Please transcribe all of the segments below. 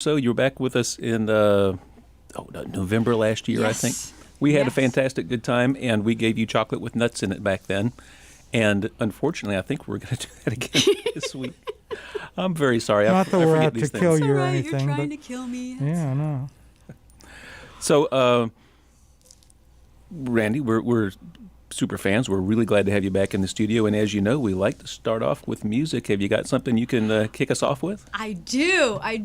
So you were back with us in November last year, Yes. I think. We had a Yes. fantastic good time, and we gave you chocolate with nuts in it back then. And unfortunately, I think we're going to do that again this week. I'm very sorry. Not that I we're forget out to these kill things. you or All right, anything, you're trying but to kill me. yeah, I know. So, Randy, we're super fans. We're really glad to have you back in the studio. And as you know, we like to start off with music. Have you got something you can kick us off with? I do. I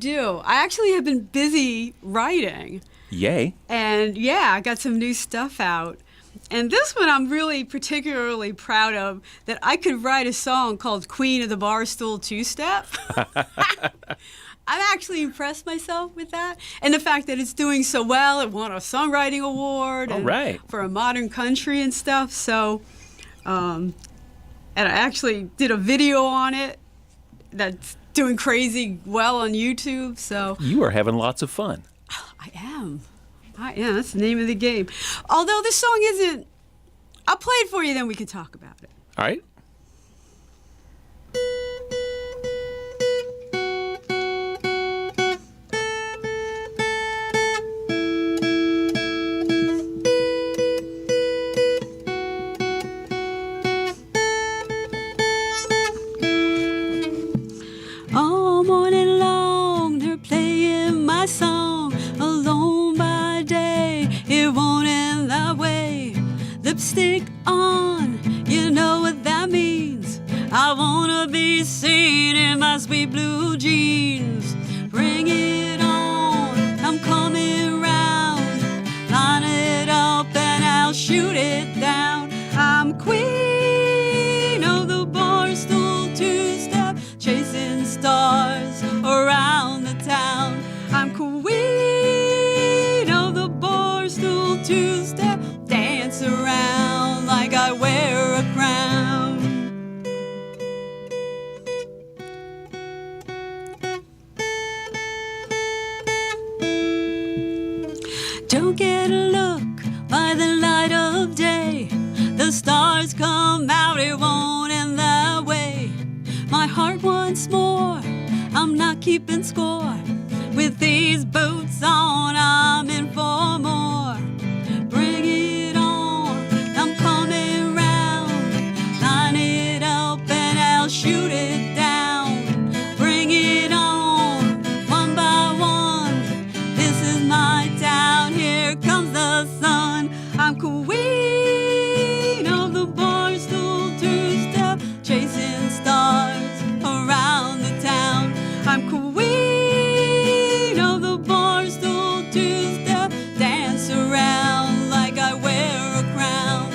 actually have been busy writing. Yay. And yeah, I got some new stuff out. And this one I'm really particularly proud of, that I could write a song called Queen of the Barstool Two-Step. I've actually impressed myself with that. And the fact that it's doing so well. It won a songwriting award All right. for a modern country and stuff. So, and I actually did a video on it that's doing crazy well on YouTube. So You are having lots of fun. I am. That's the name of the game. Although this song isn't, I'll play it for you, then we can talk about it. All right. All morning long, they're playing my song. Alone by day, it won't end that way. Lipstick on, you know what that means. I wanna be seen in my sweet blue jeans. Bring it on, I'm coming round. Line it up and I'll shoot it down. I'm queen of the barstool two-step, chasing stars around the town. I'm queen of the barstool two-step, dance around like I wear a crown. Don't get a look by the light of day. The stars come out, it won't end that way. My heart wants more, I'm not keeping score. With these boots on, I'm in for more. Bring it on, I'm coming round. Line it up and I'll shoot it down. Bring it on, one by one. This is my town, here comes the sun. I'm queen of the barstool two-step, chasing stars around the town. I'm queen of the barstool two-step, dance around like I wear a crown.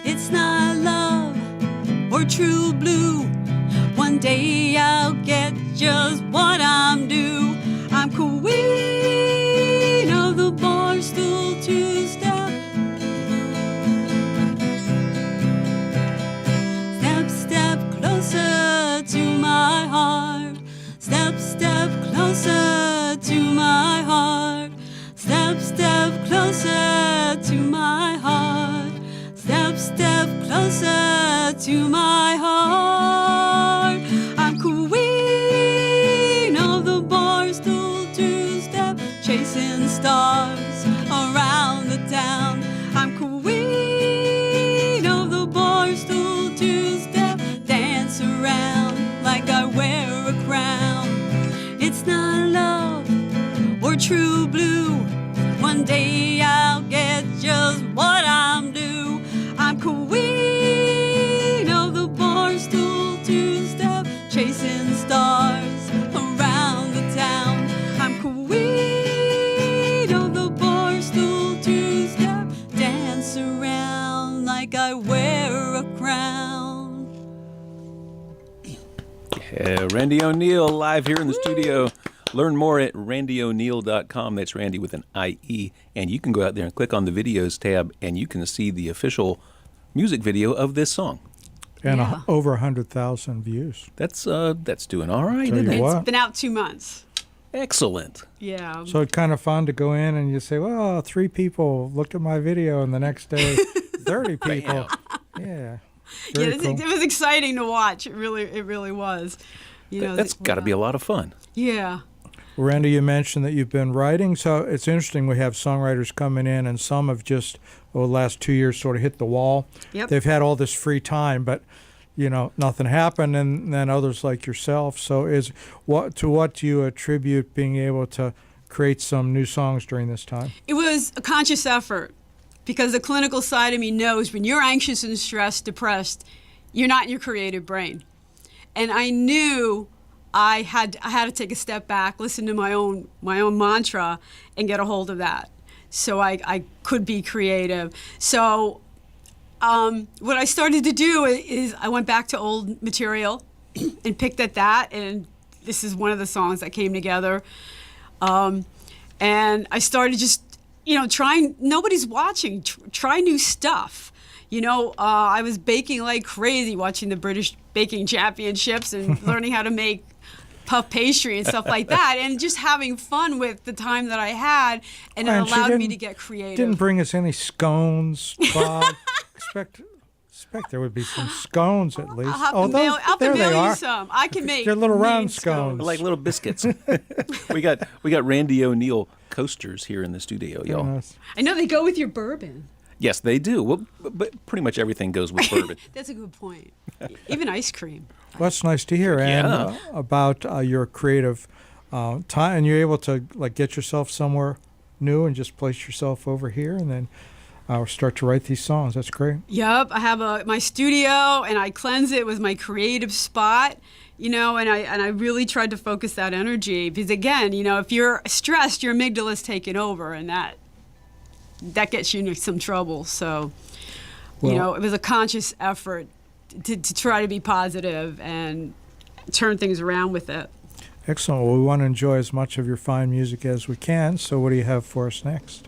It's not love or true blue. One day I'll get just what I'm due. I'm queen of the barstool two-step. Step, step closer to my heart. Step, step closer to my heart. Step, step closer to my heart. Step, step closer to my heart. I'm queen of the barstool two-step, chasing stars around the town. I'm queen of the barstool two-step, dance around like I wear a crown. It's not love or true blue. One day I'll get just what I'm due. I'm queen of the barstool two-step, chasing stars around the town. I'm queen of the barstool two-step, dance around like I wear a crown. Randie O'Neil live here in the studio. Learn more at randieoneil.com. That's Randy with an I-E. And you can go out there and click on the videos tab, and you can see the official music video of this song. And Yeah. over 100,000 views. That's doing all right, Tell isn't you it? what. It's been out 2 months. Excellent. Yeah. So it's kind of fun to go in and you say, well, 3 people looked at my video, and the next day, 30 people. Yeah. Very cool. It was exciting to watch. It really was. You know, That's got to be a lot of fun. Yeah. Randie, you mentioned that you've been writing, so it's interesting. We have songwriters coming in, and some have just, over the last 2 years, sort of hit the wall. Yep. They've had all this free time, but nothing happened, and then others like yourself. So what do you attribute being able to create some new songs during this time? It was a conscious effort, because the clinical side of me knows when you're anxious and stressed, depressed, you're not in your creative brain. And I knew I had to take a step back, listen to my own mantra, and get a hold of that, so I could be creative. So what I started to do is I went back to old material and picked at that, and this is one of the songs that came together. And I started just trying. Nobody's watching. Try new stuff. I was baking like crazy, watching the British Baking Championships and learning how to make puff pastry and stuff like that, and just having fun with the time that I had, and it allowed me to get creative. Didn't bring us any scones, Bob. expect there would be some scones at least. I'll have to mail you some. I can make. They're little round mean scones. Like little biscuits. we got Randie O'Neil coasters here in the studio, y'all. Yes. I know they go with your bourbon. Yes, they do. Well, but pretty much everything goes with bourbon. That's a good point. Even ice cream. Well, that's nice to hear. And Yeah. About your creative time, and you're able to get yourself somewhere new and just place yourself over here, and then start to write these songs. That's great. Yep, I have my studio, and I cleanse it with my creative spot. And I really tried to focus that energy, because again, if you're stressed, your amygdala's taking over, and that gets you into some trouble. So, it was a conscious effort to try to be positive and turn things around with it. Excellent. Well, we want to enjoy as much of your fine music as we can. So what do you have for us next?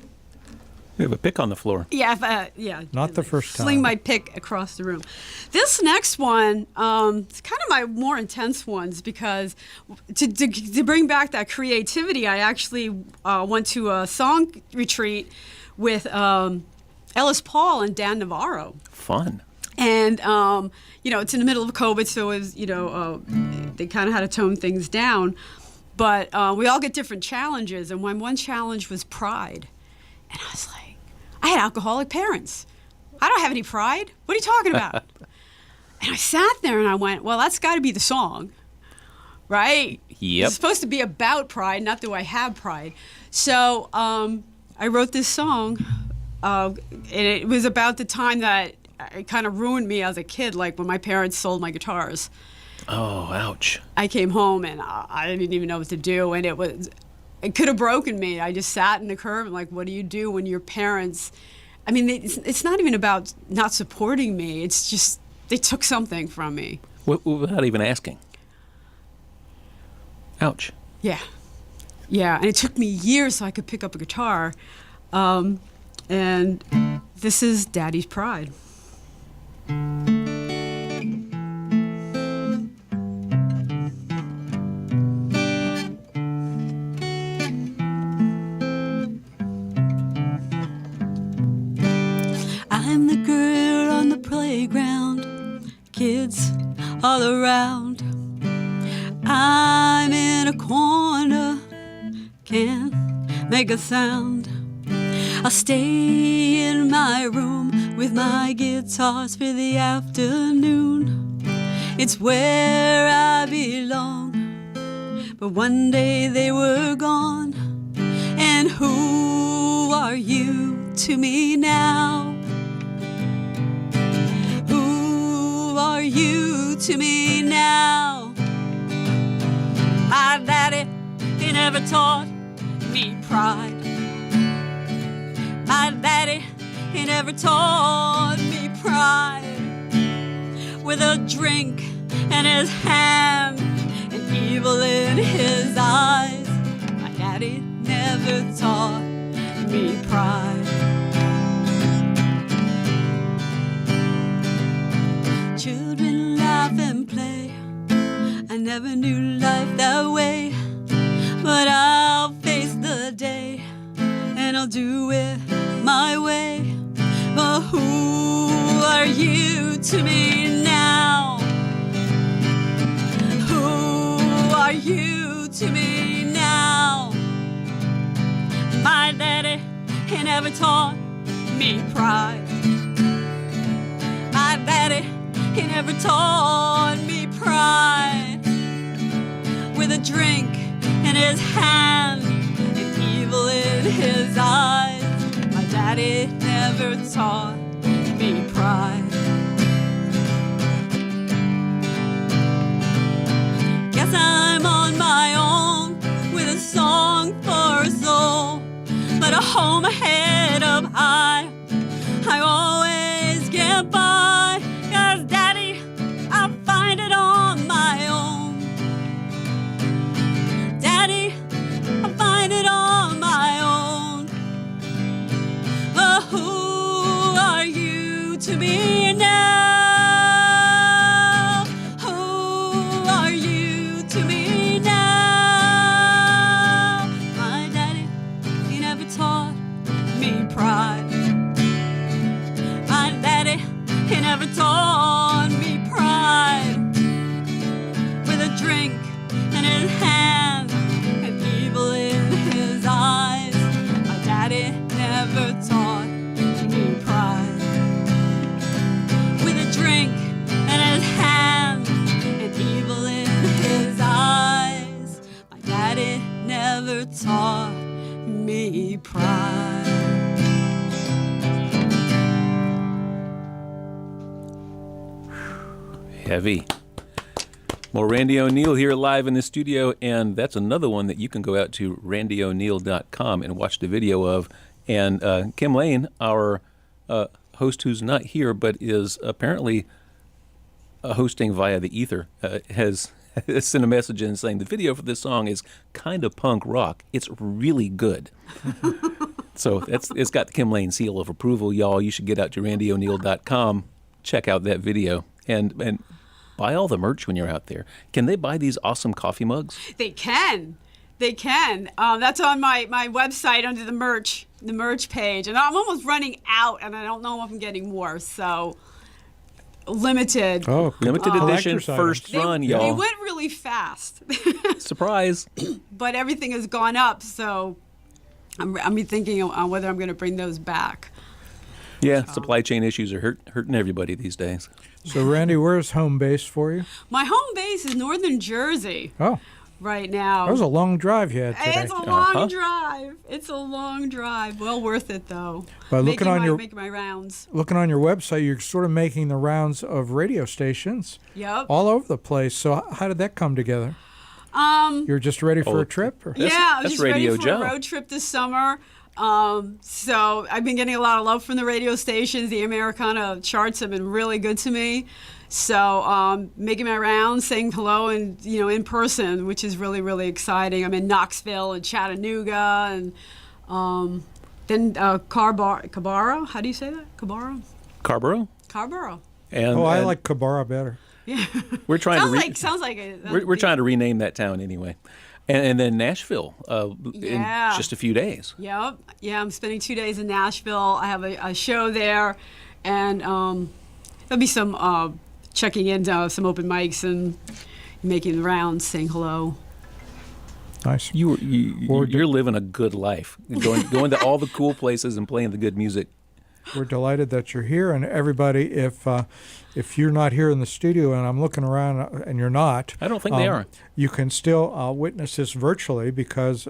We have a pick on the floor. Yeah, Not the first time. Sling my pick across the room. This next one, it's kind of my more intense ones, because to bring back that creativity, I actually went to a song retreat with Ellis Paul and Dan Navarro. Fun. And, it's in the middle of COVID, so it was, they kind of had to tone things down. But we all get different challenges, and one challenge was pride. And I was like, I had alcoholic parents. I don't have any pride. What are you talking about? And I sat there and I went, well, that's got to be the song, right? Yep. It's supposed to be about pride, not do I have pride. So I wrote this song, and it was about the time that it kind of ruined me as a kid, like when my parents sold my guitars. Oh, ouch. I came home and I didn't even know what to do, and it could have broken me. I just sat in the curb and what do you do when your parents, it's not even about not supporting me. It's just they took something from me. Without even asking. Ouch. Yeah. And it took me years so I could pick up a guitar. And this is Daddy's Pride. I'm the girl on the playground, kids all around. I'm in a corner, can't make a sound. I'll stay in my room with my guitars for the afternoon. It's where I belong. But one day they were gone. And who are you to me now? Who are you to me now? My daddy, he never taught me pride. My daddy, he never taught me pride. With a drink in his hand and evil in his eyes, my daddy never taught me pride. Children laugh and play. I never knew life that way, but I'll face the day and I'll do it my way. But who are you to me now? Who are you to me now? he never taught me pride. My daddy, he never taught me pride. With a drink in his hand and evil in his eyes, my daddy never taught me pride. Guess I'm on my own with a song for a soul, but a home ahead up high, I always get by. 'Cause daddy, I find it on my own. Daddy, I find it on my own. But who are you to me now? Who are you to me now? My daddy, he never taught me pride. My daddy, he never taught me pride. With a drink in his hand and evil in his eyes, my daddy never taught me pride. With a drink in his hand and evil in his eyes, my daddy never taught me pride. Heavy. More Randie O'Neil here live in the studio, and that's another one that you can go out to randieoneil.com and watch the video of. And Kim Lane, our host who's not here but is apparently hosting via the ether, has sent a message in saying the video for this song is kind of punk rock. It's really good. So it's got the Kim Lane seal of approval, y'all. You should get out to randieoneil.com, check out that video, and buy all the merch when you're out there. Can they buy these awesome coffee mugs? They can. They can. That's on my website under the merch page. And I'm almost running out, and I don't know if I'm getting more. So, limited. Oh, Limited edition, collector's first items. run, They y'all. went really fast. Surprise. But everything has gone up, so I'm thinking on whether I'm going to bring those back. Yeah, supply chain issues are hurting everybody these days. So, Randy, where's home base for you? My home base is northern Jersey Oh, right now. that was a long drive you had today. It's a long drive. It's a long drive. Well worth it, though. By looking on your making my rounds. looking on your website, you're sort of making the rounds of radio stations Yep. all over the place. So, how did that come together? You're just ready for a trip? Or? Yeah, I was that's just ready Radio for Joe. a road trip this summer. So I've been getting a lot of love from the radio stations. The Americana charts have been really good to me. So making my rounds, saying hello, and in person, which is really, really exciting. I'm in Knoxville and Chattanooga, and then Cabara. How do you say that? Carborough? Carborough. And, Oh, I and like Cabara better. we're trying Sounds to like it. we're trying to rename that town anyway. And then Nashville Yeah. in just a few days. Yep. Yeah, I'm spending 2 days in Nashville. I have a show there, and there'll be some checking into some open mics and making the rounds, saying hello. Nice. You're living a good life, going to all the cool places and playing the good music. We're delighted that you're here, and everybody, if you're not here in the studio, and I'm looking around and you're not, I don't think they are. You can still witness this virtually because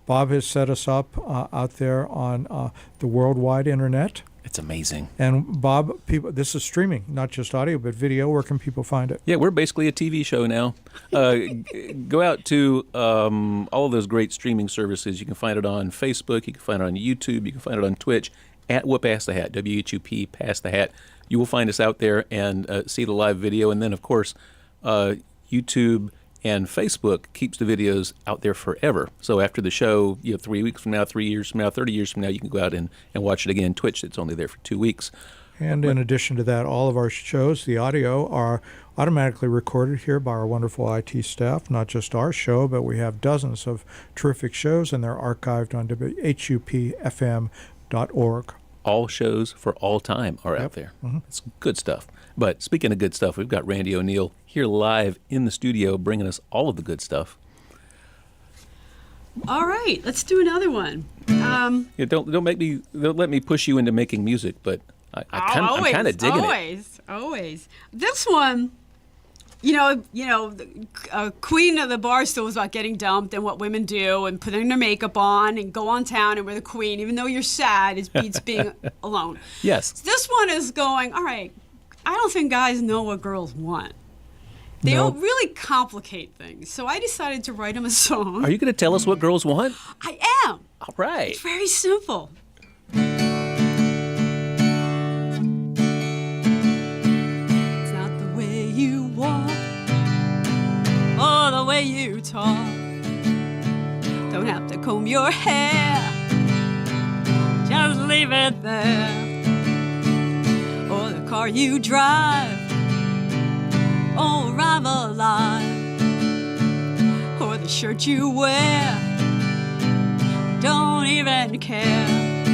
Bob has set us up out there on the worldwide internet. It's amazing. And Bob, this is streaming, not just audio, but video. Where can people find it? Yeah, we're basically a TV show now. Go out to all of those great streaming services. You can find it on Facebook. You can find it on YouTube. You can find it on Twitch. At WHUP Pass the Hat, WHUP Pass the Hat. You will find us out there and see the live video. And then, of course, YouTube and Facebook keeps the videos out there forever. So after the show, 3 weeks from now, 3 years from now, 30 years from now, you can go out and watch it again. Twitch, it's only there for 2 weeks. And in addition to that, all of our shows, the audio, are automatically recorded here by our wonderful IT staff. Not just our show, but we have dozens of terrific shows, and they're archived on WHUPFM.org. All shows for all time are out there. Mm-hmm. It's good stuff. But speaking of good stuff, we've got Randie O'Neil here live in the studio bringing us all of the good stuff. All right, let's do another one. Yeah, don't let me push you into making music, but I'm kind of digging it. Always. This one, the Queen of the Bar Stool is about getting dumped and what women do and putting their makeup on and go on town and we're the queen, even though you're sad, it beats being alone. Yes. So this one is going, all right, I don't think guys know what girls want. They don't really complicate things. So I decided to write them a song. Are you going to tell us what girls want? I am. All right. It's very simple. It's not the way you walk or the way you talk. Don't have to comb your hair. Just leave it there. Or the car you drive. Oh, arrive alive. Or the shirt you wear. Don't even care.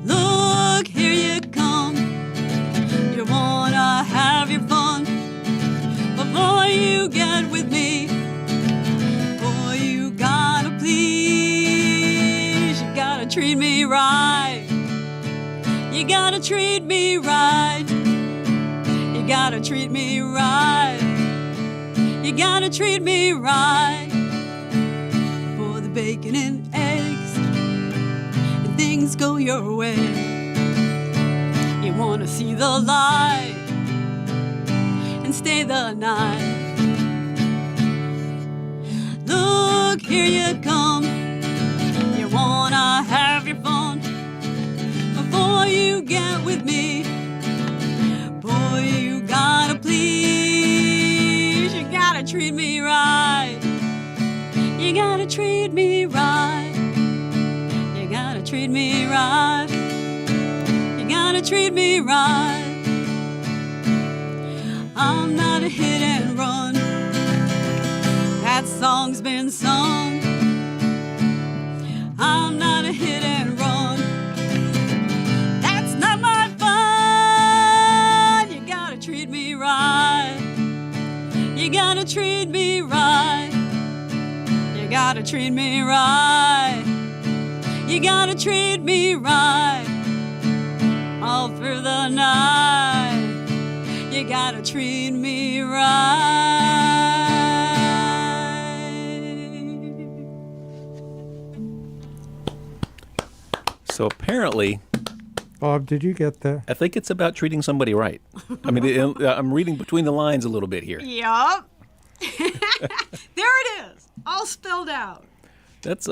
Look, here you come. You wanna have your fun. Before you get with me, boy, you gotta please. You gotta treat me right. You gotta treat me right. You gotta treat me right. You gotta treat me right. For the bacon and eggs, and things go your way. You wanna see the light and stay the night. Look, here you come. You wanna have your fun before you get with me. Boy, you gotta please. You gotta treat me right. You gotta treat me right. You gotta treat me right. You gotta treat me right. I'm not a hit and run. That song's been sung. I'm not a hit and run. That's not my fun. You gotta treat me right. You gotta treat me right. You gotta treat me right. You gotta treat me right. All through the night. You gotta treat me right. So apparently, Bob, did you get that? I think it's about treating somebody right. I mean, I'm reading between the lines a little bit here. Yup. There it is. All spelled out. That's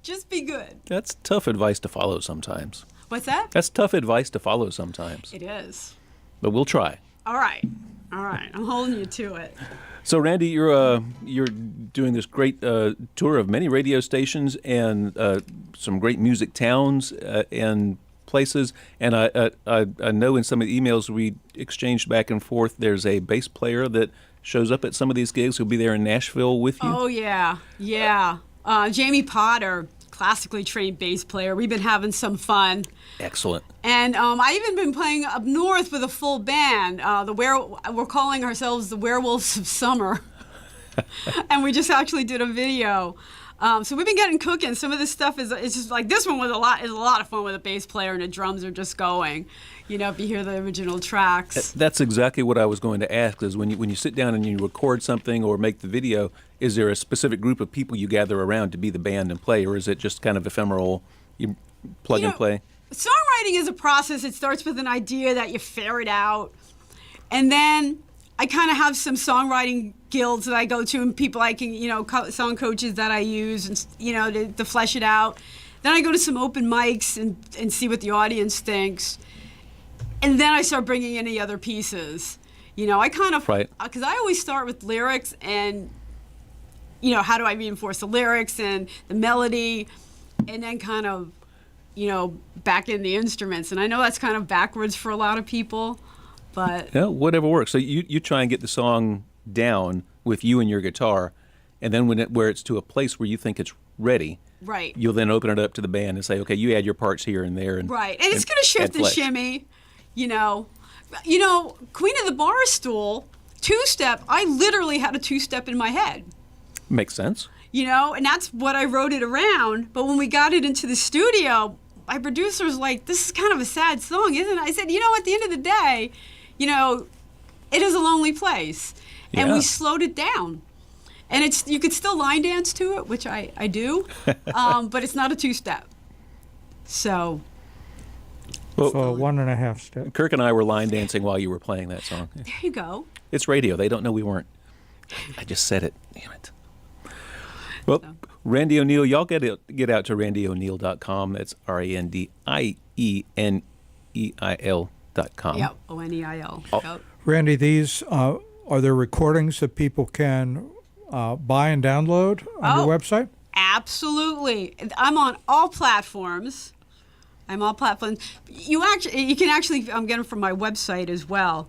Just be good. That's tough advice to follow sometimes. What's that? That's tough advice to follow sometimes. It is. But we'll try. All right. I'm holding you to it. So, Randy, you're doing this great tour of many radio stations and some great music towns and places. And I know in some of the emails we exchanged back and forth, there's a bass player that shows up at some of these gigs who'll be there in Nashville with you. Oh, yeah. Jamie Potter, classically trained bass player. We've been having some fun. Excellent. And I even been playing up north with a full band. We're calling ourselves the Werewolves of Summer. And we just actually did a video. So we've been getting cooking. Some of this stuff is just like this one was a lot of fun with a bass player and the drums are just going. You know, if you hear the original tracks. That's exactly what I was going to ask. Is when you sit down and you record something or make the video, is there a specific group of people you gather around to be the band and play, or is it just kind of ephemeral? You plug and play. Songwriting is a process. It starts with an idea that you ferret out, and then I kind of have some songwriting guilds that I go to and people I can, song coaches that I use and, to flesh it out. Then I go to some open mics and see what the audience thinks. And then I start bringing in the other pieces. I kind of, because I always start with lyrics and, how do I reinforce the lyrics and the melody and then kind of, back in the instruments. And I know that's kind of backwards for a lot of people. But yeah, whatever works. So you try and get the song down with you and your guitar, and then where it's to a place where you think it's ready, right? You'll then open it up to the band and say, okay, you add your parts here and there, and right. And it's going to shift and shimmy, Queen of the Bar Stool, two-step. I literally had a two-step in my head. Makes sense. and that's what I wrote it around. But when we got it into the studio, my producer's like, this is kind of a sad song, isn't it? I said, at the end of the day, it is a lonely place. And Yeah. we slowed it down. And you could still line dance to it, which I do, but it's not a two-step. So, Well, So 1.5 step. Kirk and I were line dancing while you were playing that song. there you go. It's radio. They don't know we weren't. I just said it. Damn it. Well, Randie O'Neil, y'all get out to RandieO'Neil.com. That's RandieO'Neil.com. Yep, O'Neil. Oh. Yep. Randie, these are there recordings that people can buy and download on your website? Absolutely. I'm on all platforms. You can actually get them from my website as well.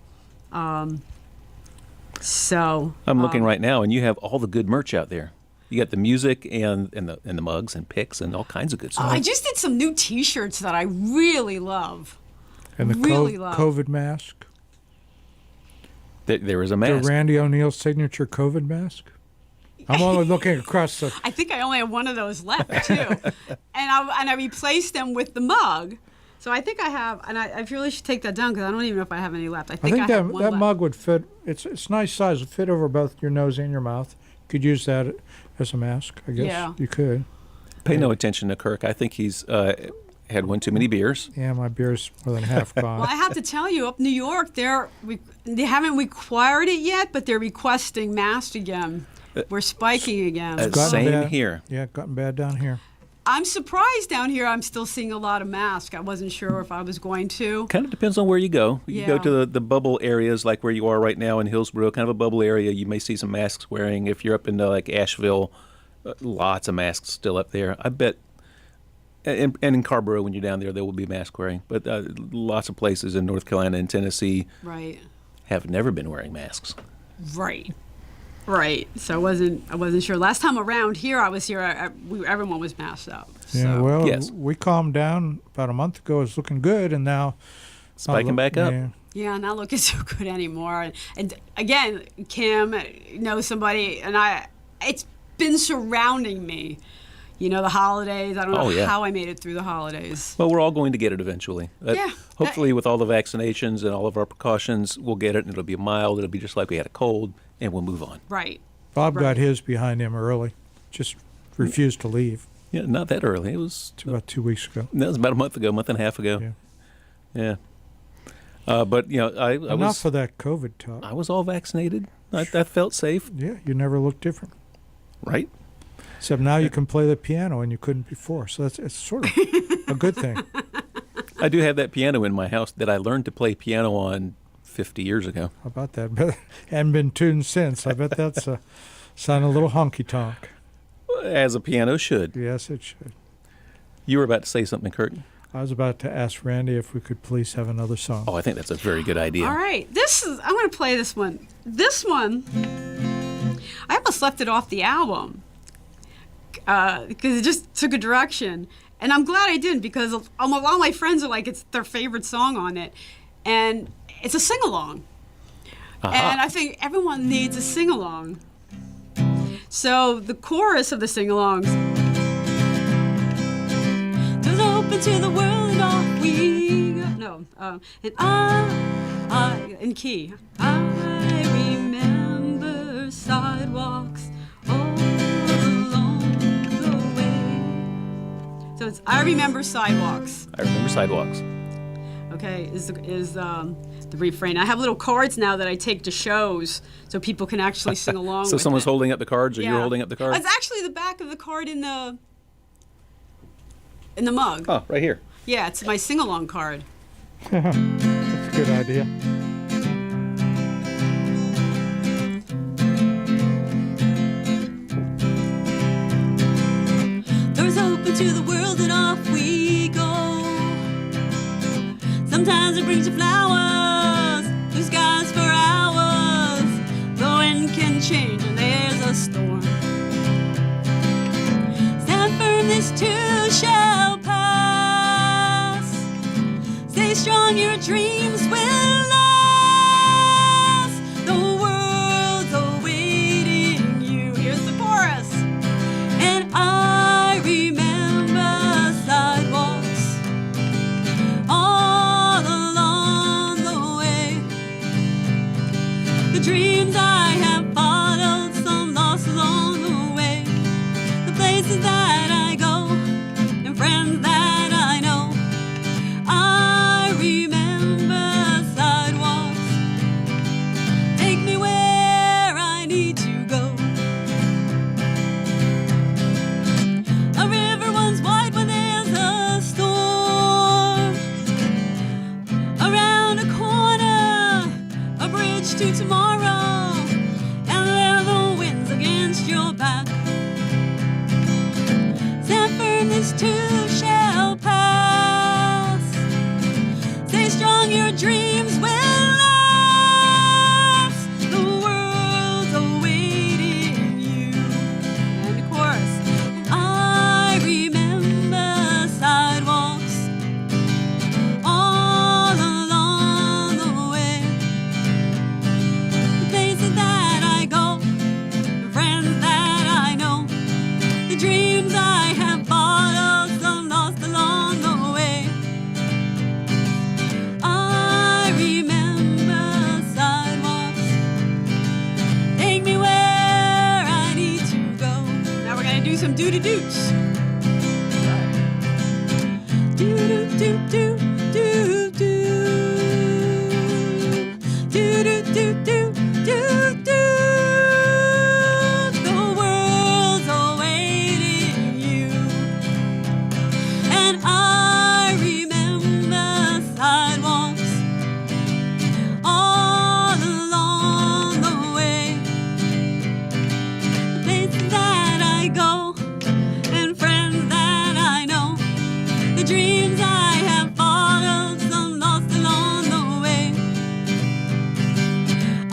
So I'm looking right now, and you have all the good merch out there. You got the music and the mugs and picks and all kinds of good stuff. I just did some new T-shirts that I really love. And the Really love. COVID mask? There is a The mask. Randie O'Neil signature COVID mask? I'm only looking across the... I think I only have one of those left too, and I replaced them with the mug. So I think I have, and I really should take that down because I don't even know if I have any left. I think I have one that left. mug would fit. It's nice size. It fit over both your nose and your mouth. Could use that as a mask, I guess. Yeah. You could. Pay no attention to Kirk. I think he's had one too many beers. Yeah, my beer's more than half gone. Well, I have to tell you, up New York, they haven't required it yet, but they're requesting masks again. We're spiking again. gotten Same bad. here. Yeah, it gotten bad down here. I'm surprised down here I'm still seeing a lot of masks. I wasn't sure if I was going to. Kind of depends on where you go. You go Yeah. to the bubble areas like where you are right now in Hillsborough, kind of a bubble area. You may see some masks wearing. If you're up into like Asheville, lots of masks still up there. I bet. And in Carborough, when you're down there will be mask wearing. But lots of places in North Carolina and Tennessee Right. have never been wearing masks. Right. So I wasn't sure. Last time around here, I was here. Everyone was masked up. Yeah, So. well, Yes. we calmed down about a month ago. It's looking good, and now... Spiking back up. Yeah. Yeah, not looking so good anymore. And again, Kim knows somebody, and it's been surrounding me. The holidays. I don't know how I made it through the holidays. Well, we're all going to get it eventually. Yeah. Hopefully, with all the vaccinations and all of our precautions, we'll get it, and it'll be mild. It'll be just like we had a cold, and we'll move on. Right. Bob Right. got his behind him early. Just refused to leave. Yeah, not that early. It was About 2 weeks ago. that was about a month and a half ago. Yeah. But I Enough of that COVID talk. I was all vaccinated. I felt safe, Yeah, you never looked different. right? Except now you can play the piano and you couldn't before. So it's sort of a good thing. I do have that piano in my house that I learned to play piano on 50 years ago. How about that? But hadn't been tuned since. I bet that's sound a little honky tonk. As a piano should. Yes, it should. You were about to say something, Kirk. I was about to ask Randie if we could please have another song. Oh, I think that's a very good idea. All right. I'm going to play this one. This one, I almost left it off the album because it just took a direction. And I'm glad I didn't because all my friends are like, it's their favorite song on it. And it's a sing-along. And I think everyone needs a sing-along. So the chorus of the sing-alongs. Doors open to the world and off we go. No, and I, in key. I remember sidewalks all along the way. So it's I remember sidewalks. I remember Sidewalks. Okay, is the refrain. I have little cards now that I take to shows so people can actually sing along So with someone's it. holding up the cards, or you're holding up the cards? It's actually the back of the card in the mug. Oh, right here. Yeah, it's my sing-along card. That's a good idea. Doors open to the world and off we go. Sometimes it brings you flowers, blue skies for hours. The wind can change and there's a storm. Stand firm, this too shall pass. Stay strong, your dreams will last. The world's awaiting you. Here's the chorus. places that I go, and friends that I know. I remember sidewalks. Take me where I need to go. A river runs wide when there's a storm. Around a corner, a bridge to tomorrow, and there the wind's against your back. Stand firm, this too shall pass. Stay strong, your dreams will last. The world's awaiting you. And the chorus. I remember sidewalks all along the way. The places that I go, the friends that I know, the dreams I have followed, some lost along the way. I remember sidewalks. Take me where I need to go. Now we're gonna do some doo-doo-doots. Do-do-do-do-do-do. Do-do-do-do-do-do. The world's awaiting you. And I remember sidewalks all along the way. The places that I go, and friends that I know, the dreams I have followed, some lost along the way.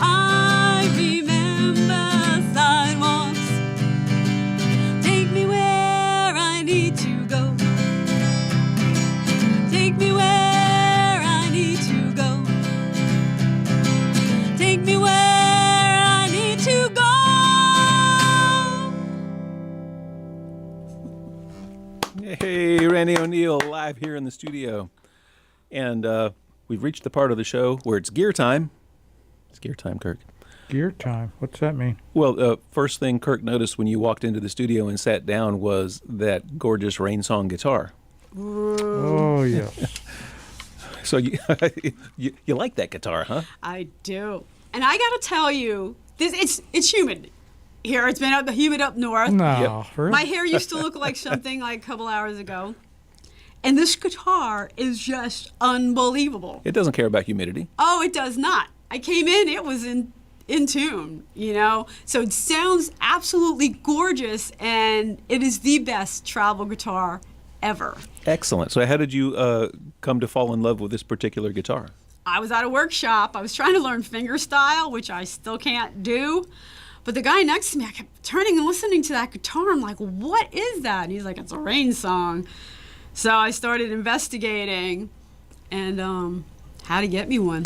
I remember sidewalks. Take me where I need to go. Take me where I need to go. Take me where I need to go. Hey, Randie O'Neil live here in the studio. And we've reached the part of the show where it's gear time. It's gear time, Kirk. Gear time. What's that mean? Well, first thing Kirk noticed when you walked into the studio and sat down was that gorgeous rain song guitar. Oh, yes. So you, you like that guitar, huh? I do. And I got to tell you, it's humid here. It's been humid up north. No. Really? My hair used to look like something like a couple hours ago. And this guitar is just unbelievable. It doesn't care about humidity. Oh, it does not. I came in, it was in tune, you know? So it sounds absolutely gorgeous, and it is the best travel guitar ever. Excellent. So how did you come to fall in love with this particular guitar? I was at a workshop. I was trying to learn fingerstyle, which I still can't do. But the guy next to me, I kept turning and listening to that guitar. I'm like, what is that? And he's like, it's a rain song. So I started investigating and how to get me one.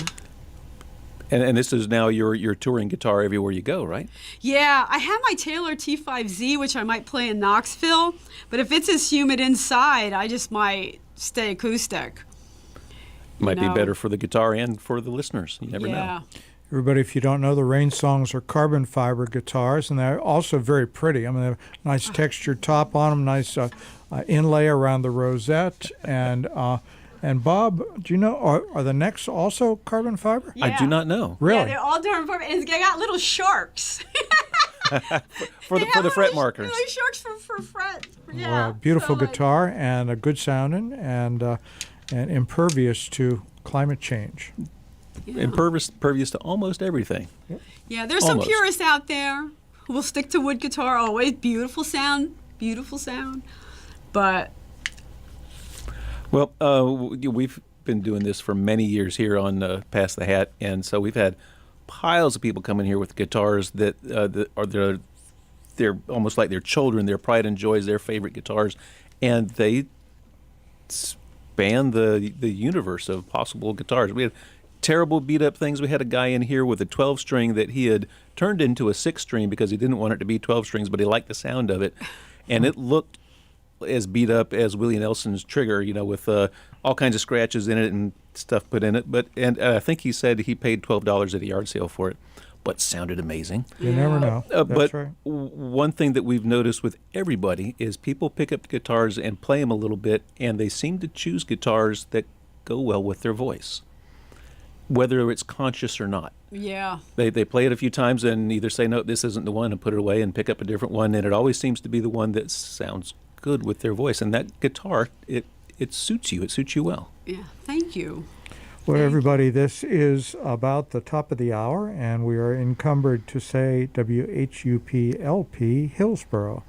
And this is now your touring guitar everywhere you go, right? Yeah, I have my Taylor T5Z, which I might play in Knoxville. But if it's as humid inside, I just might stay acoustic. Might be better for the guitar and for the listeners. You never know. Everybody, if you don't know, the Rain Songs are carbon fiber guitars, and they're also very pretty. I mean, they have a nice textured top on them, nice inlay around the rosette, and Bob, do you know, are the necks also carbon fiber? Yeah. I do not know. Really? Yeah, they're all different. And they got little sharks. for the fret markers. Little sharks for fret. Yeah. Well, beautiful So, like, guitar and a good sounding and impervious to climate change. Impervious to almost everything. Yeah, there's Almost. some purists out there who will stick to wood guitar always. Beautiful sound. But Well, we've been doing this for many years here on Pass the Hat, and so we've had piles of people come in here with guitars that they're almost like their children, their pride and joys, their favorite guitars, and they span the universe of possible guitars. We had terrible beat-up things. We had a guy in here with a 12-string that he had turned into a 6-string because he didn't want it to be 12 strings, but he liked the sound of it, and it looked as beat up as Willie Nelson's Trigger, you know, with all kinds of scratches in it and stuff put in it. And I think he said he paid $12 at the yard sale for it. but sounded amazing. You never know. That's But right. one thing that we've noticed with everybody is people pick up guitars and play them a little bit, and they seem to choose guitars that go well with their voice, whether it's conscious or not. Yeah. They play it a few times and either say, no, this isn't the one, and put it away and pick up a different one, and it always seems to be the one that sounds good with their voice. And that guitar, it suits you. It suits you well. Yeah. Thank you. Well, everybody, this is about the top of the hour, and we are encumbered to say WHUP LP Hillsboro.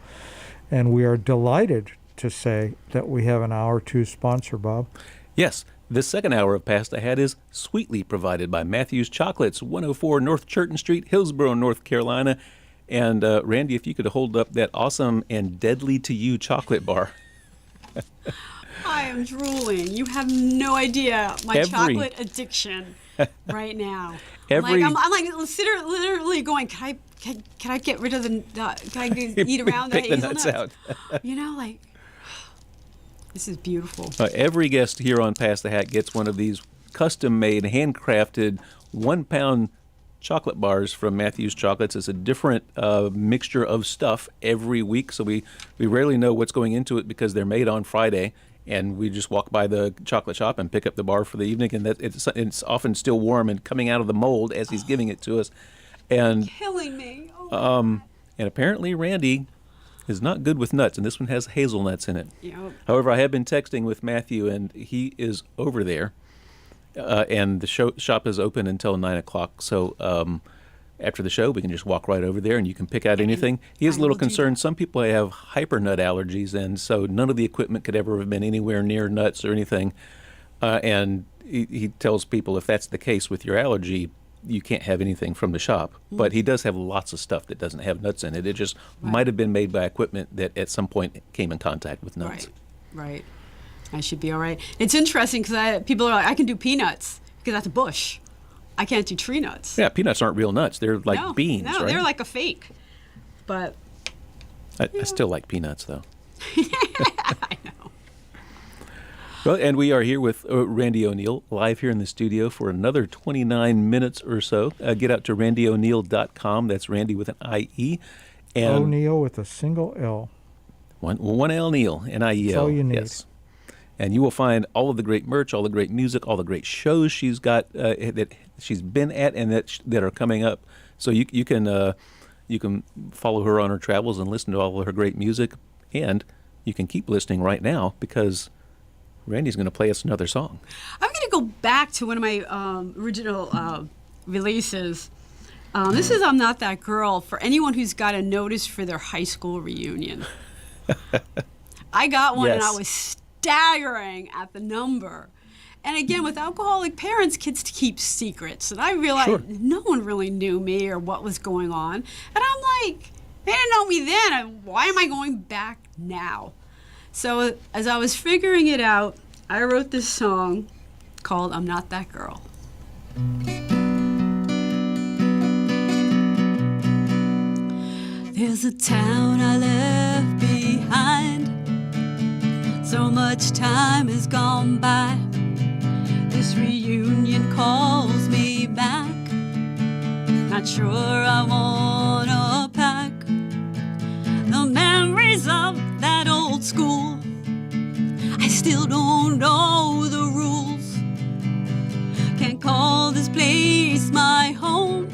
And we are delighted to say that we have an hour to sponsor, Bob. Yes, this second hour of Past Ahead is sweetly provided by Matthew's Chocolates, 104 North Churton Street, Hillsboro, North Carolina. And Randie, if you could hold up that awesome and deadly to you chocolate bar. I am drooling. You have no idea my chocolate addiction right now. I'm like literally going, can I get rid of the can I eat around the Pick the nuts hazelnuts? out. You know, like, this is beautiful. Every guest here on Pass the Hat gets one of these custom-made, handcrafted 1-pound chocolate bars from Matthew's Chocolates. It's a different mixture of stuff every week, so we rarely know what's going into it because they're made on Friday, and we just walk by the chocolate shop and pick up the bar for the evening, and it's often still warm and coming out of the mold as he's giving it to us. And Killing me. Oh, and apparently Randie is not good with nuts, and this one has hazelnuts in it. Yep. However, I have been texting with Matthew, and he is over there, and the shop is open until 9 o'clock. So after the show, we can just walk right over there, and you can pick out anything. He is a little concerned. Some people have hyper nut allergies, and so none of the equipment could ever have been anywhere near nuts or anything. And he tells people if that's the case with your allergy, you can't have anything from the shop. But he does have lots of stuff that doesn't have nuts in it. It just might have been made by equipment that at some point came in contact with nuts. Right. I should be all right. It's interesting because people are like, I can do peanuts because that's a bush. I can't do tree nuts. Yeah, peanuts aren't real nuts. They're like beans, no, right? they're like a fake. But I still like peanuts, though. I know. Well, and we are here with Randie O'Neil, live here in the studio for another 29 minutes or so. Get out to RandieO'Neil.com. That's Randie with an I-E. And O'Neil with a single L. One L Neil, N-I-E-L. That's all you need. Yes. And you will find all of the great merch, all the great music, all the great shows she's got that she's been at and that are coming up. So you can follow her on her travels and listen to all of her great music, and you can keep listening right now because Randie's going to play us another song. I'm going to go back to one of my original releases. This is I'm Not That Girl for anyone who's got a notice for their high school reunion. I got one, Yes. and I was staggering at the number. And again, with alcoholic parents, kids keep secrets. And I realized no one really knew me or what was going on. And I'm like, they didn't know me then. And why am I going back now? So as I was figuring it out, I wrote this song called I'm Not That Girl. There's a town I left behind. So much time has gone by. This reunion calls me back. Not sure I wanna pack the memories of that old school. I still don't know the rules. Can't call this place my home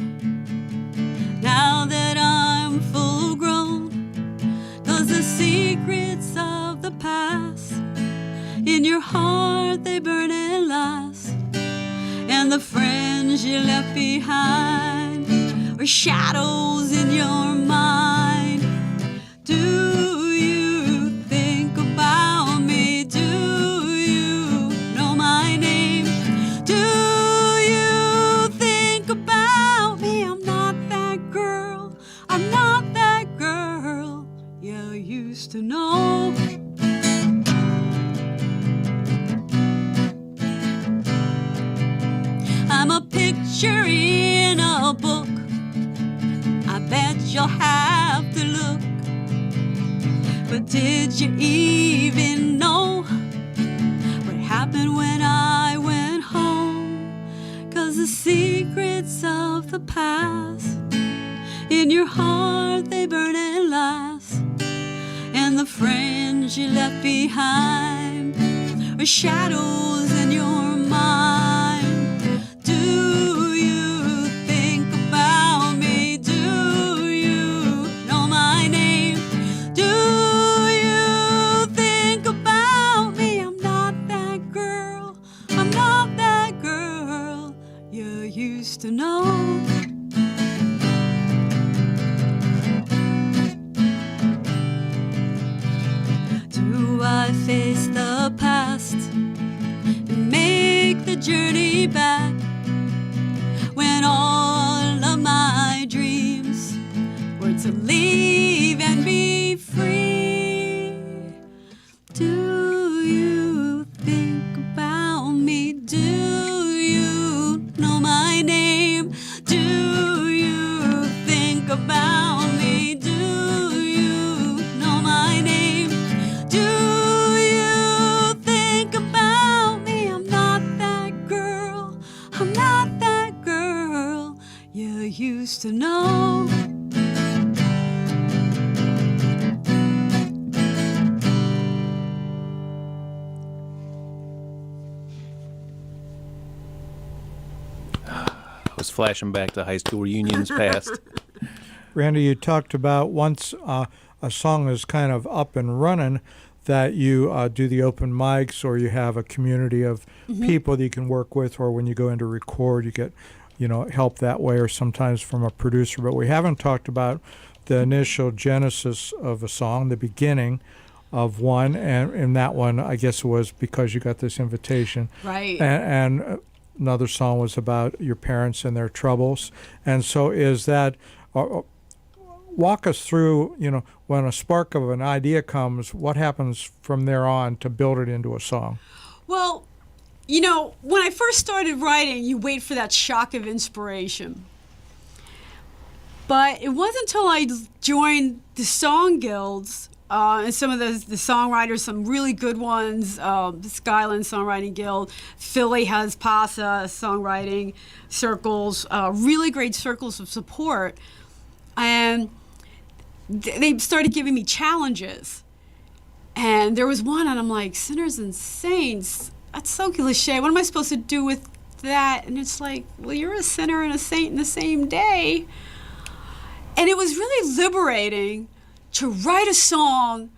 now that I'm full grown. 'Cause the secrets of the past in your heart, they burn and last. And the friends you left behind are shadows in your mind. Do you think about me? Do you know my name? Do you think about me? I'm not that girl. I'm not that girl you used to know. I'm a picture in a book. I bet you'll have to look. But did you even know what happened when I went home? 'Cause the secrets of the past In your heart they burn and last, and the friends you left behind are shadows in your mind. Do you think about me? Do you know my name? Do you think about me? I'm not that girl, I'm not that girl you used to know. Do I face the past and make the journey back when all of my dreams were to leave and be free? Do you think about me? Do you know my name? Do you think about me? Do you know my name? Do you think about me? I'm not that girl, I'm not that girl you used to know. I was flashing back to high school reunions past. Randie, you talked about once a song is kind of up and running, that you do the open mics, or you have a community of people that you can work with, or when you go in to record, you get, help that way, or sometimes from a producer. But we haven't talked about the initial genesis of a song, the beginning of one, and in that one, I guess it was because you got this invitation. Right. And another song was about your parents and their troubles. And so is that... walk us through, when a spark of an idea comes, what happens from there on to build it into a song? Well, when I first started writing, you wait for that shock of inspiration. But it wasn't until I joined the song guilds, and some of the songwriters, some really good ones, the Skyline Songwriting Guild, Philly has PASA songwriting circles, really great circles of support. And they started giving me challenges. And there was one, and I'm like, Sinners and Saints, that's so cliche. What am I supposed to do with that? And it's like, well, you're a sinner and a saint in the same day. And it was really liberating to write a song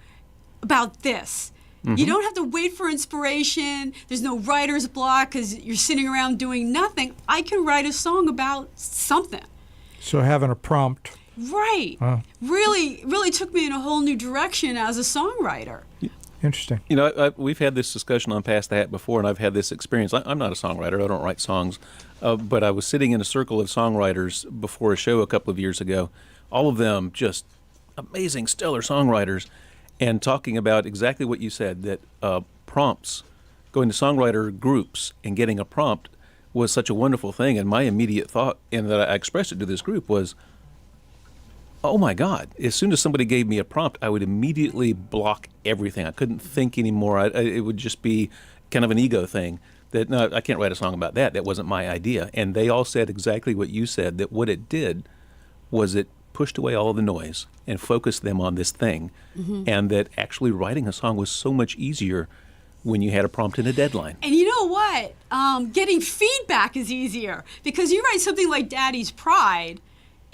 about this. You don't have to wait for inspiration. There's no writer's block because you're sitting around doing nothing. I can write a song about something. So having a prompt. Right. Really took me in a whole new direction as a songwriter. Interesting. We've had this discussion on Past the Hat before, and I've had this experience. I'm not a songwriter. I don't write songs. But I was sitting in a circle of songwriters before a show a couple of years ago, all of them just amazing, stellar songwriters, and talking about exactly what you said, that prompts, going to songwriter groups and getting a prompt was such a wonderful thing. And my immediate thought, and that I expressed it to this group, was, oh my God, as soon as somebody gave me a prompt, I would immediately block everything. I couldn't think anymore. It would just be kind of an ego thing that, no, I can't write a song about that. That wasn't my idea. And they all said exactly what you said, that what it did was it pushed away all of the noise and focused them on this thing. And that actually writing a song was so much easier when you had a prompt and a deadline. And you know what? Getting feedback is easier, because you write something like Daddy's Pride,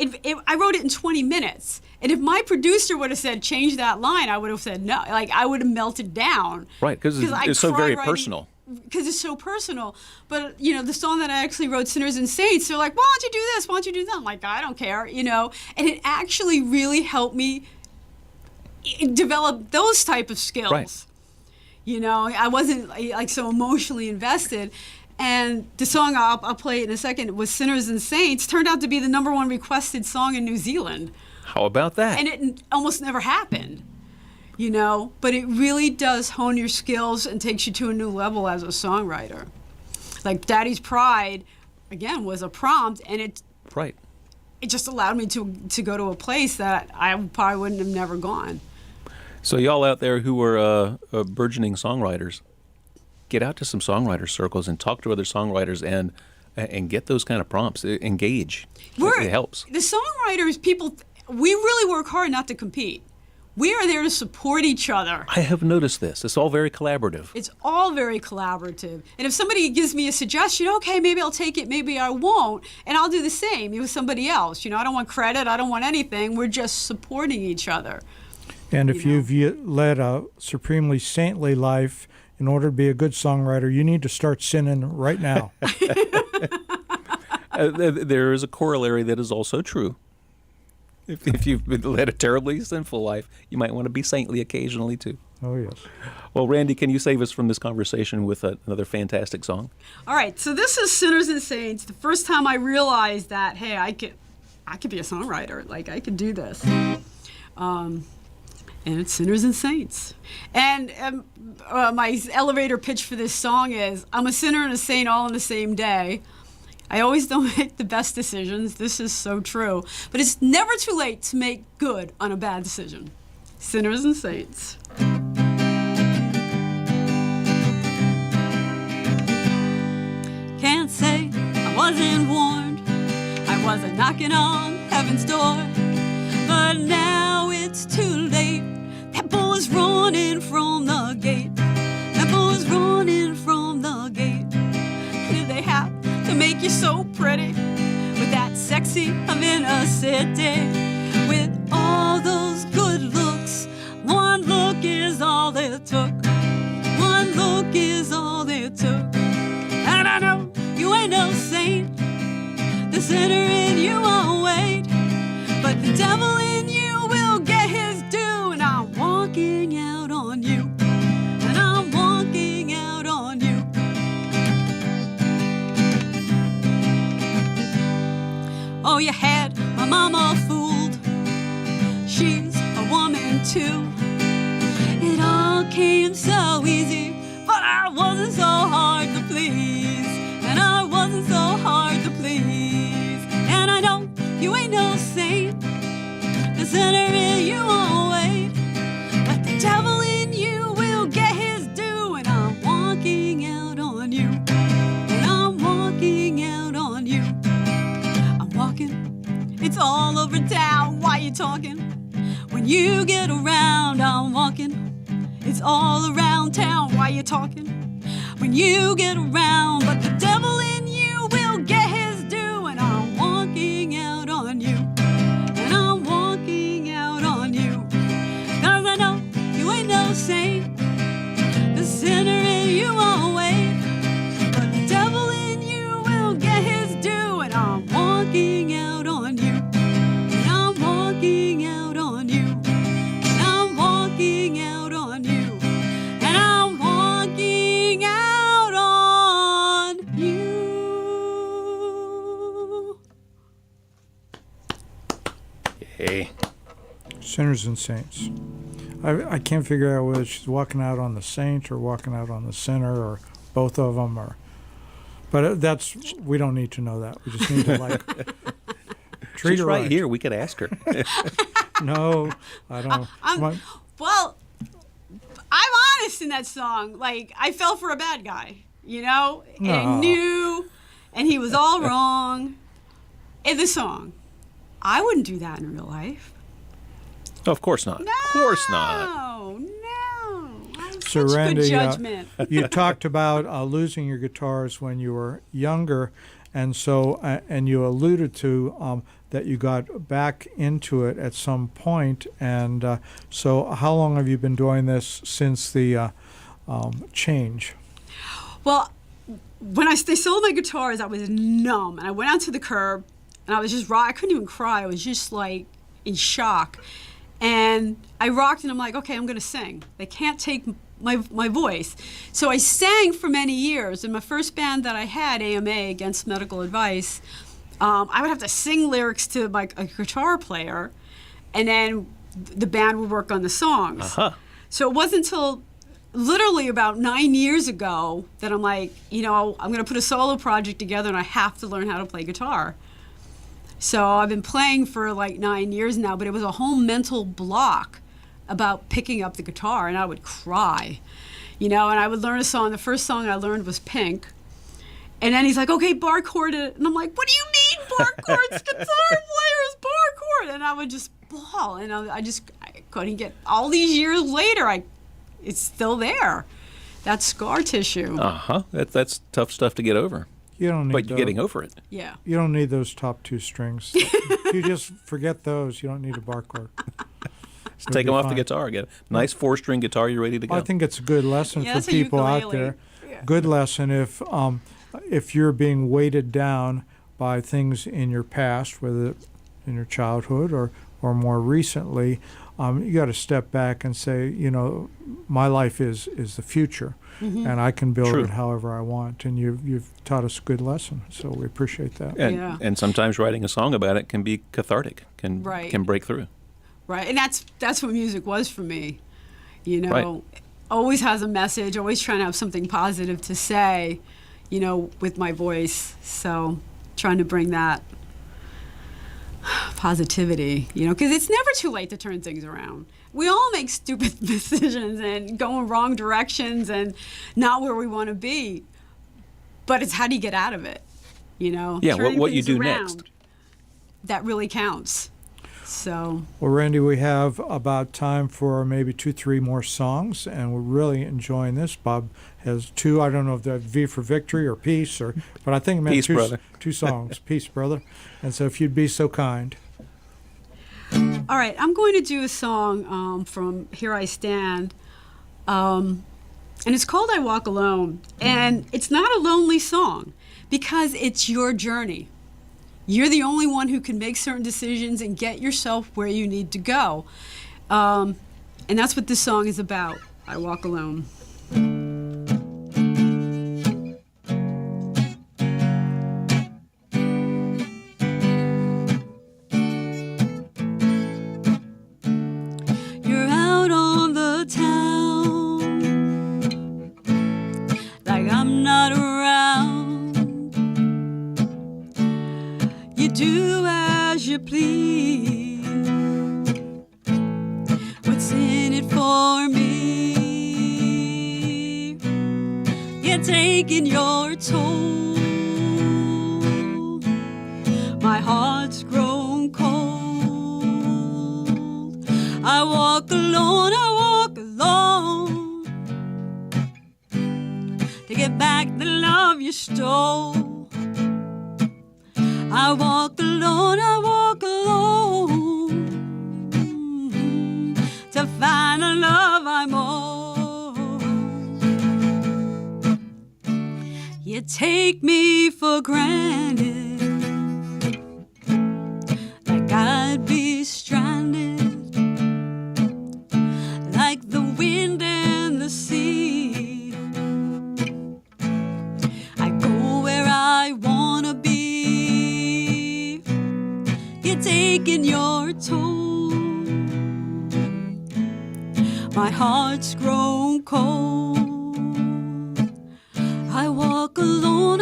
I wrote it in 20 minutes. And if my producer would have said, change that line, I would have said no. Like, I would have melted down. Right, because it's so very personal. Because it's so personal. But, the song that I actually wrote, Sinners and Saints, they're like, why don't you do this? Why don't you do that? I'm like, I don't care, And it actually really helped me develop those type of skills. Right. I wasn't like so emotionally invested. And the song, I'll play it in a second, was Sinners and Saints, turned out to be the #1 requested song in New Zealand. How about that? And it almost never happened, But it really does hone your skills and takes you to a new level as a songwriter. Like Daddy's Pride, again, was a prompt, and it just allowed me to go to a place that I probably wouldn't have never gone. So y'all out there who are burgeoning songwriters, get out to some songwriter circles and talk to other songwriters and and get those kind of prompts. Engage. We're, it helps. The songwriters, people, we really work hard not to compete. We are there to support each other. I have noticed this. It's all very collaborative. It's all very collaborative. And if somebody gives me a suggestion, okay, maybe I'll take it, maybe I won't, and I'll do the same with somebody else. I don't want credit, I don't want anything. We're just supporting each other. And if you've led a supremely saintly life, in order to be a good songwriter, you need to start sinning right now. There is a corollary that is also true. If you've led a terribly sinful life, you might want to be saintly occasionally too. Oh, yes. Well, Randie, can you save us from this conversation with another fantastic song? All right, so this is Sinners and Saints. The first time I realized that, hey, I could be a songwriter. Like, I could do this. And it's Sinners and Saints. And my elevator pitch for this song is, I'm a sinner and a saint all in the same day. I always don't make the best decisions. This is so true. But it's never too late to make good on a bad decision. Sinners and Saints. Can't say I wasn't warned. I wasn't knocking on heaven's door. But now it's too late. That boy's running from the gate. That boy's running from the gate. Do they have to make you so pretty with that sexy I'm in a city with all those good looks? One look is all it took. One look is all it took. And I know you ain't no saint. The sinner in you won't wait, but the devil in you will get his due. And I'm walking out on you. And I'm walking out on you. Oh, you had my mama fooled. She's a woman too. It all came so easy, but I wasn't so hard to please. And I wasn't so hard to please. And I know you ain't no saint. The sinner in you won't wait, but the devil in you will get his due. And I'm walking out on you. And I'm walking out on you. It's all over town, why you talking? When you get around, I'm walking. It's all around town, why you talking? When you get around, but the devil in you will get his due. And I'm walking out on you. And I'm walking out on you. 'Cause I know you ain't no saint. The sinner in you won't wait, but the devil in you will get his due. And I'm walking out on you. And I'm walking out on you. And I'm walking out on you. And I'm walking out on you. Hey. Sinners and Saints. I can't figure out whether she's walking out on the saint or walking out on the sinner or both of them. But we don't need to know that. We just need to treat She's her right here. We could ask her. No, I don't. Well, I'm honest in that song. Like, I fell for a bad guy, And I knew, and he was all wrong in the song. I wouldn't do that in real life. Of course not. No, Of course not. No. So, Such Randie, good judgment. You talked about losing your guitars when you were younger, and you alluded to that you got back into it at some point. And so, how long have you been doing this since the change? Well, when they sold my guitars, I was numb, and I went out to the curb, and I was just I couldn't even cry. I was just like in shock. And I rocked, and I'm like, okay, I'm going to sing. They can't take my voice. So I sang for many years. In my first band that I had, AMA, Against Medical Advice, I would have to sing lyrics to a guitar player, and then the band would work on the songs. Uh-huh. So it wasn't until literally about 9 years ago that I'm like, I'm going to put a solo project together, and I have to learn how to play guitar. So I've been playing for like 9 years now, but it was a whole mental block about picking up the guitar, and I would cry, and I would learn a song. The first song I learned was Pink, And then he's like, okay, bar chord it. And I'm like, what do you mean bar chords? Guitar players, bar chord. And I would just bawl. And I couldn't get, all these years later, it's still there. That scar tissue. Uh-huh. That's tough stuff to get over. You don't need But you're getting over it. Yeah. You don't need those top 2 strings. You just forget those. You don't need a bar chord. Just take them off the guitar. Get a nice 4-string guitar. You're ready to go. I think it's a good lesson Yeah, for that's a people out ukulele. there. Yeah. Good lesson if you're being weighted down by things in your past, whether in your childhood or more recently, you got to step back and say, my life is the future, and I can build True. it however I want. And you've taught us a good lesson, so we appreciate that. And sometimes writing a song about it can be cathartic, can break through. Right, and that's what music was for me. Right. Always has a message, always trying to have something positive to say, with my voice. So trying to bring that positivity, because it's never too late to turn things around. We all make stupid decisions and go in wrong directions and not where we want to be. But it's how do you get out of it, Yeah, Turning what you things do around, next. That really counts. So. Well, Randie, we have about time for maybe 2-3 more songs, and we're really enjoying this. Bob has 2. I don't know if they're V for Victory or Peace, but I think it meant Peace, brother. 2 songs. Peace, brother. And so if you'd be so kind. All right, I'm going to do a song from Here I Stand, and it's called I Walk Alone. And it's not a lonely song because it's your journey. You're the only one who can make certain decisions and get yourself where you need to go. And that's what this song is about, I Walk Alone. You're out on the town, like I'm not around. You do as you please. What's in it for me? You're taking your toll. My heart's grown cold. I walk alone, to get back the love you stole. I walk alone, to find the love I'm owed. You take me for granted, like I'd be stranded, like the wind and the sea. I go where I wanna be. You're taking your toll. My heart's grown cold. I walk alone,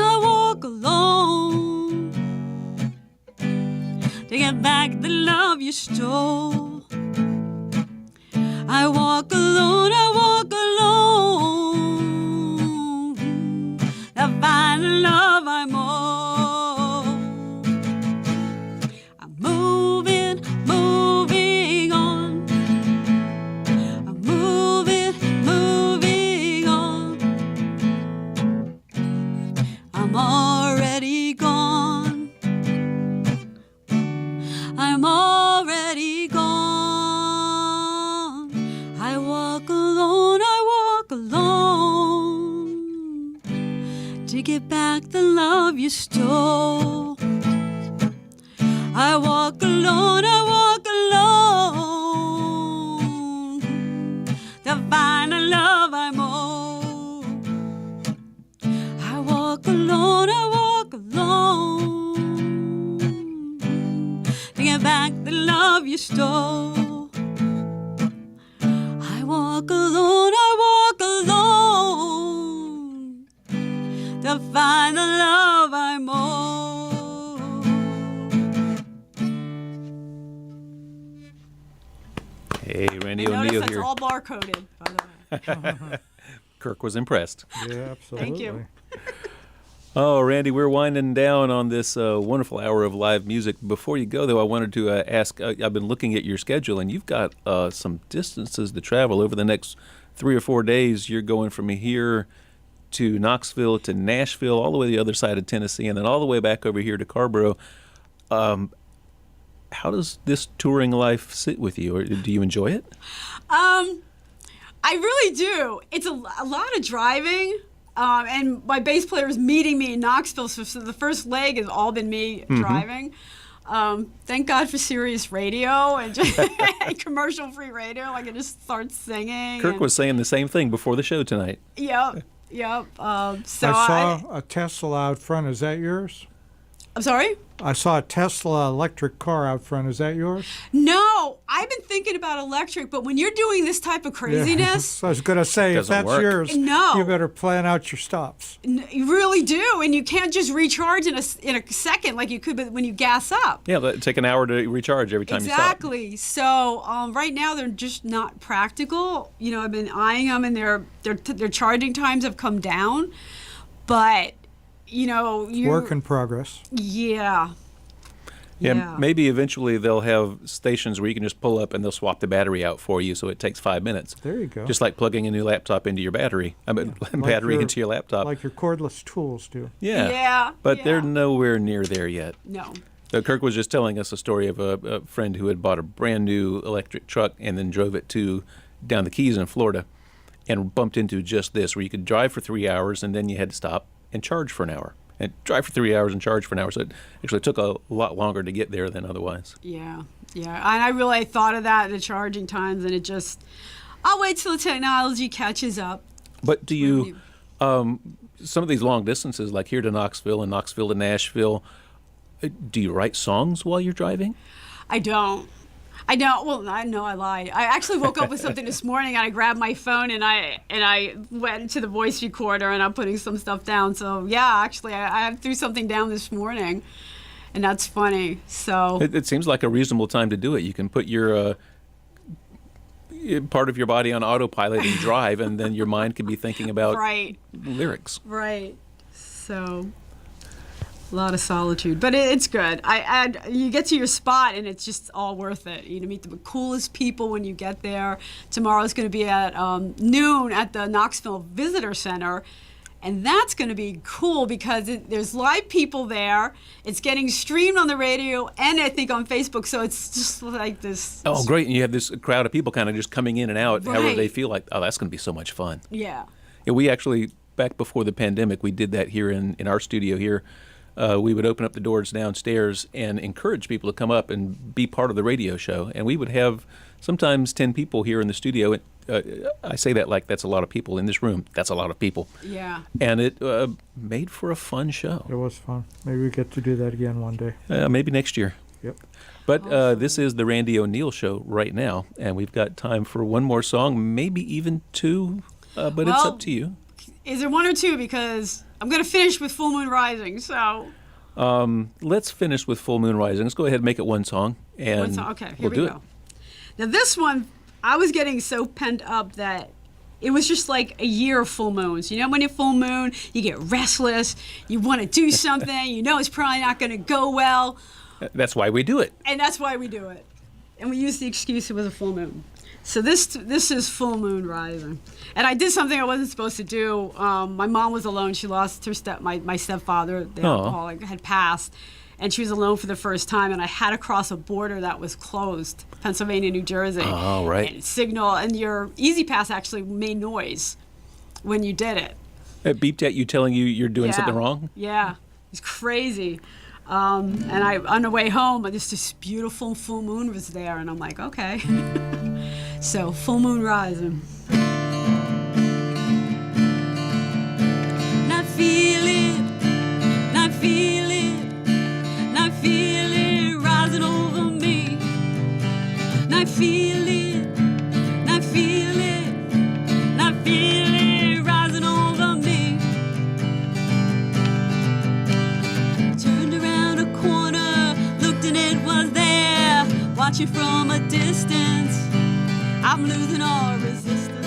to get back the love you stole. I walk alone, to find the love I'm owed. I'm moving on. I'm moving on. I'm already gone. I'm already gone. I walk alone, to get back the love you stole. I walk alone, to find the love I'm owed. I walk alone, to get back the love you stole. I walk alone, to find the love I'm owed. Hey, Randie Notice O'Neil that's here. all bar coded, by the way. Kirk was impressed. Yeah, absolutely. Thank you. Oh, Randy, we're winding down on this wonderful hour of live music. Before you go, though, I wanted to ask, I've been looking at your schedule, and you've got some distances to travel over the next 3 or 4 days. You're going from here to Knoxville to Nashville, all the way to the other side of Tennessee, and then all the way back over here to Carrboro. How does this touring life sit with you, or do you enjoy it? I really do. It's a lot of driving, and my bass player is meeting me in Knoxville, so the first leg has all been me driving. Thank God for Sirius Radio and commercial-free radio. I can just start singing. Kirk was saying the same thing before the show tonight. Yep. So I saw a Tesla out front. Is that yours? I'm sorry? I saw a Tesla electric car out front. Is that yours? No, I've been thinking about electric, but when you're doing this type of craziness, So I was going to say, if Doesn't that's work. yours, No. you better plan out your stops. you really do, and you can't just recharge in a second like you could when you gas up. Yeah, it'll take an hour to recharge every time you stop. Exactly. So right now they're just not practical. You know, I've been eyeing them, and their charging times have come down, but you know, Work in progress. Yeah. Yeah, maybe eventually they'll have stations where you can just pull up and they'll swap the battery out for you, so it takes 5 minutes. There you go. Just like plugging a new laptop into your battery. I mean, battery into your laptop. Like your cordless tools do. Yeah. But they're nowhere near there yet. No. Kirk was just telling us a story of a friend who had bought a brand new electric truck and then drove it down the Keys in Florida and bumped into just this, where you could drive for 3 hours and then you had to stop and charge for an hour. And drive for 3 hours and charge for an hour. So it actually took a lot longer to get there than otherwise. Yeah. And I really thought of that, the charging times, and I'll wait till the technology catches up. But do you, some of these long distances, like here to Knoxville and Knoxville to Nashville, do you write songs while you're driving? I don't. Well, I know I lied. I actually woke up with something this morning, and I grabbed my phone and I went to the voice recorder, and I'm putting some stuff down. So yeah, actually, I threw something down this morning, and that's funny. So it seems like a reasonable time to do it. You can put your part of your body on autopilot and drive, and then your mind can be thinking about lyrics. Right. So. A lot of solitude, but it's good. You get to your spot, and it's just all worth it. You meet the coolest people when you get there. Tomorrow's going to be at noon at the Knoxville Visitor Center, and that's going to be cool because there's live people there. It's getting streamed on the radio and I think on Facebook, so it's just like this. Oh, great! And you have this crowd of people kind of just coming in and out, however they feel like. Oh, that's going to be so much fun. Yeah. We actually, back before the pandemic, we did that here in our studio here. We would open up the doors downstairs and encourage people to come up and be part of the radio show. And we would have sometimes 10 people here in the studio. I say that like that's a lot of people in this room. That's a lot of people. Yeah. And it made for a fun show. It was fun. Maybe we get to do that again one day. Maybe next year. Yep. But this is the Randie O'Neil Show right now, and we've got time for one more song, maybe even two, but it's up to you. Is there one or two? Because I'm going to finish with Full Moon Rising, so. Let's finish with Full Moon Rising. Let's go ahead and make it one song, and Okay, here we do go. Now this one, I was getting so pent up that it was just like a year of full moons. You know, when you're full moon, you get restless, you want to do something, you know it's probably not going to go well. That's why we do it. And that's why we do it. And we use the excuse it was a full moon. So this is Full Moon Rising. And I did something I wasn't supposed to do. My mom was alone. She lost her my stepfather, the alcoholic, had passed. And she was alone for the first time. And I had to cross a border that was closed, Pennsylvania, New Jersey. Oh, right. And signal, and your Easy Pass actually made noise when you did it. It beeped at you telling you you're doing something wrong? Yeah, it's crazy. And on the way home, this beautiful full moon was there, and I'm like, okay. So, Full Moon Rising. Not feel it rising over me. Not feel it rising over me. Turned around a corner, looked and it was there, watching from a distance. I'm losing all resistance.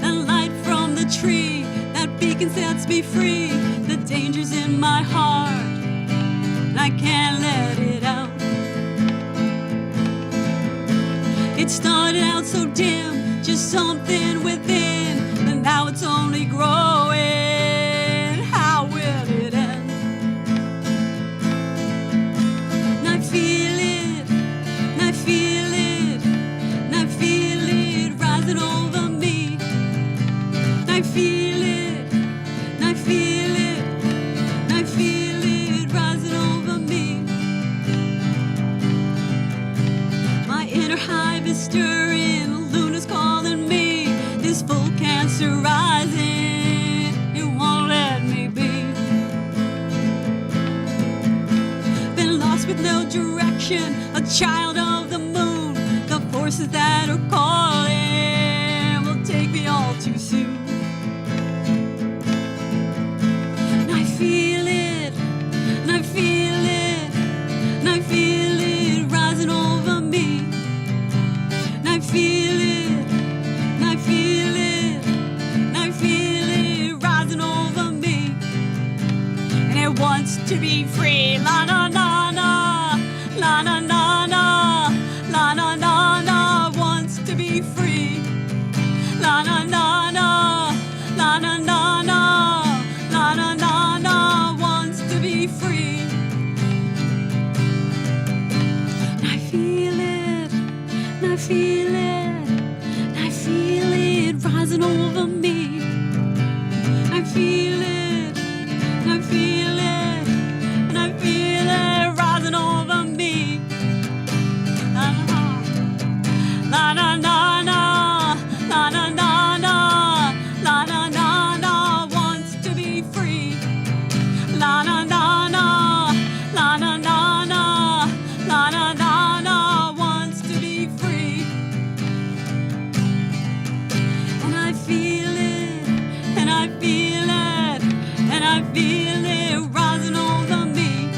The light from the tree That beacon sets me free. The danger's in my heart, and I can't let it out. It started out so dim, just something within, but now it's only growing. How will it end? And I feel it, and I feel it, and I feel it rising over me. And I feel it, and I feel it, and I feel it rising over me. My inner hive is stirring, Luna's calling me. This full cancer rising, it won't let me be. Been lost with no direction, a child of the moon. The forces that are calling will take me all too soon. And I feel it, and I feel it, and I feel it rising over me. And I feel it, and I feel it, and I feel it rising over me. And it wants to be free. La na na na, la na na na, la na na na, wants to be free. La na na na, la na na na, la na na na, wants to be free. And I feel it, and I feel it, and I feel it rising over me. I feel it, and I feel it, and I feel it rising over me. La na na na, la na na na, la na na na, wants to be free. La na na na, la na na na, la na na na, wants to be free. And I feel it, and I feel it, and I feel it rising over me.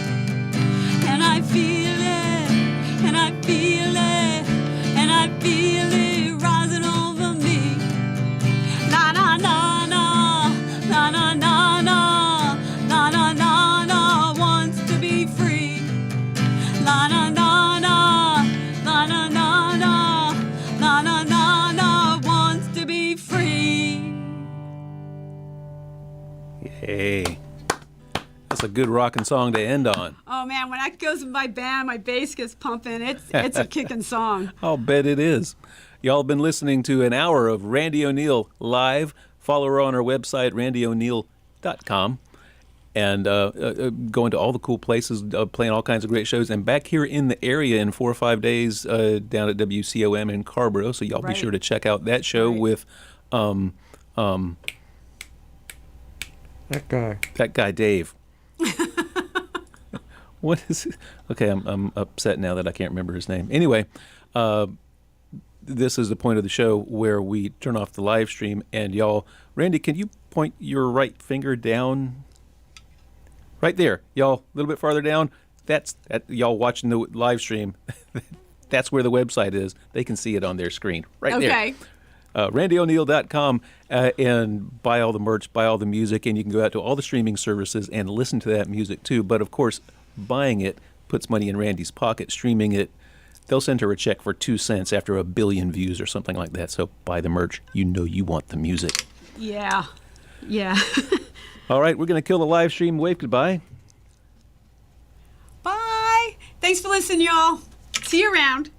And I feel it, and I feel it, and I feel it rising over me. La na na na, la na na na, la na na na, wants to be free. La na na na, la na na na, la na na na, wants to be free. Hey, that's a good rockin' song to end on. Oh man, when that goes in my band, my bass gets pumping. It's a kicking song. I'll bet it is. Y'all been listening to an hour of Randie O'Neil live. Follow her on her website, randieo'neil.com, and going to all the cool places, playing all kinds of great shows. And back here in the area in 4 or 5 days down at WCOM in Carborough. So y'all be Right. sure to check out that show Right. with That guy. Dave. What is it? Okay, I'm upset now that I can't remember his name. Anyway, this is the point of the show where we turn off the live stream, and y'all, Randie, can you point your right finger down? Right there, y'all, a little bit farther down. That's y'all watching the live stream. That's where the website is. They can see it on their screen right there. Okay. RandieO'Neil.com, and buy all the merch, buy all the music, and you can go out to all the streaming services and listen to that music too. But of course, buying it puts money in Randie's pocket. Streaming it, they'll send her a check for 2 cents after 1 billion views or something like that. So buy the merch. You know you want the music. Yeah. Yeah. All right, we're going to kill the live stream. Wave goodbye. Bye. Thanks for listening, y'all. See you around.